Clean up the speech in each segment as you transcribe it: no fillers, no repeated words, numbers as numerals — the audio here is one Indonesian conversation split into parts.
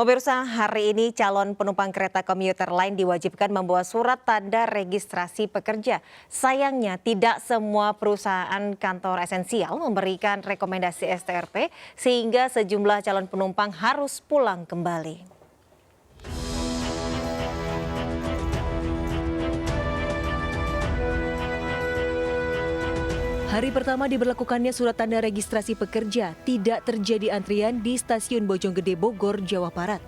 Pemirsa, hari ini calon penumpang kereta komuter lain diwajibkan membawa surat tanda registrasi pekerja. Sayangnya tidak semua perusahaan kantor esensial memberikan rekomendasi STRP sehingga sejumlah calon penumpang harus pulang kembali. Hari pertama diberlakukannya surat tanda registrasi pekerja, tidak terjadi antrian di stasiun Bojonggede Bogor, Jawa Barat.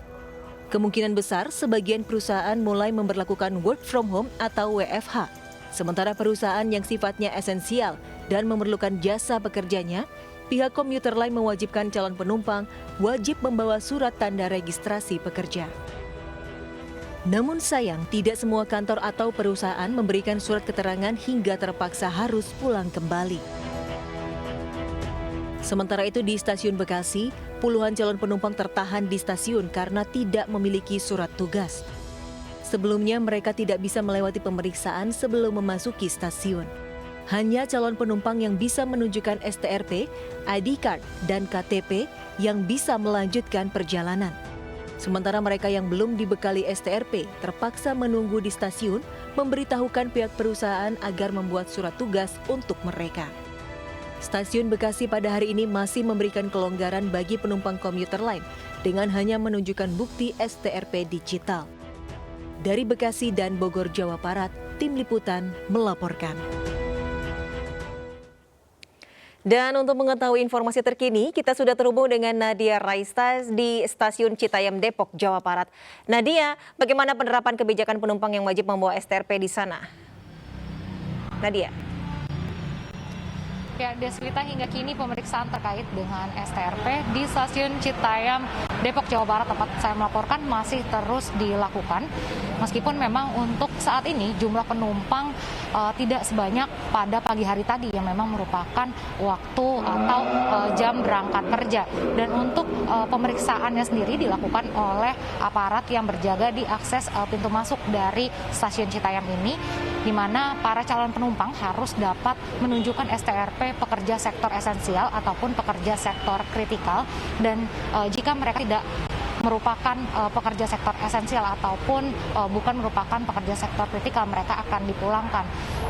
Kemungkinan besar sebagian perusahaan mulai memberlakukan work from home atau WFH. Sementara perusahaan yang sifatnya esensial dan memerlukan jasa pekerjanya, pihak komuter lain mewajibkan calon penumpang wajib membawa surat tanda registrasi pekerja. Namun sayang, tidak semua kantor atau perusahaan memberikan surat keterangan hingga terpaksa harus pulang kembali. Sementara itu di stasiun Bekasi, puluhan calon penumpang tertahan di stasiun karena tidak memiliki surat tugas. Sebelumnya mereka tidak bisa melewati pemeriksaan sebelum memasuki stasiun. Hanya calon penumpang yang bisa menunjukkan STRP, ID card, dan KTP yang bisa melanjutkan perjalanan. Sementara mereka yang belum dibekali STRP terpaksa menunggu di stasiun memberitahukan pihak perusahaan agar membuat surat tugas untuk mereka. Stasiun Bekasi pada hari ini masih memberikan kelonggaran bagi penumpang komuter lain dengan hanya menunjukkan bukti STRP digital. Dari Bekasi dan Bogor, Jawa Barat, Tim Liputan melaporkan. Dan untuk mengetahui informasi terkini, kita sudah terhubung dengan Nadia Raista di Stasiun Citayam, Depok, Jawa Barat. Nadia, bagaimana penerapan kebijakan penumpang yang wajib membawa STRP di sana? Nadia. Ya, Deswita, hingga kini pemeriksaan terkait dengan STRP di Stasiun Citayam, Depok, Jawa Barat, tempat saya melaporkan, masih terus dilakukan. Meskipun memang untuk saat ini jumlah penumpang tidak sebanyak pada pagi hari tadi yang memang merupakan waktu atau jam berangkat kerja. Dan untuk pemeriksaannya sendiri dilakukan oleh aparat yang berjaga di akses pintu masuk dari Stasiun Citayam ini, di mana para calon penumpang harus dapat menunjukkan STRP pekerja sektor esensial ataupun pekerja sektor kritikal, dan jika mereka tidak merupakan pekerja sektor esensial ataupun bukan merupakan pekerja sektor kritikal, mereka akan dipulangkan.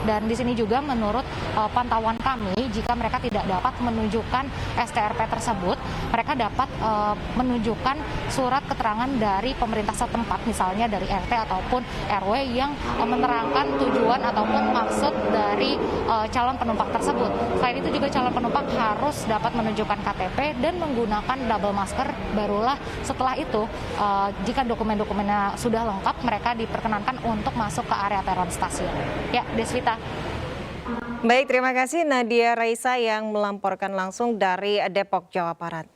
Dan di sini juga menurut pantauan kami, jika mereka tidak dapat menunjukkan STRP tersebut, mereka dapat menunjukkan surat keterangan dari pemerintah setempat, misalnya dari RT ataupun RW yang menerangkan tujuan ataupun maksud dari calon penumpang tersebut. Selain itu juga calon penumpang harus dapat menunjukkan KTP dan menggunakan double masker. Barulah setelah itu, jika dokumen-dokumennya sudah lengkap, mereka diperkenankan untuk masuk ke area peron stasiun. Ya, Deswita. Baik, terima kasih Nadia Raisa yang melamporkan langsung dari Depok, Jawa Barat.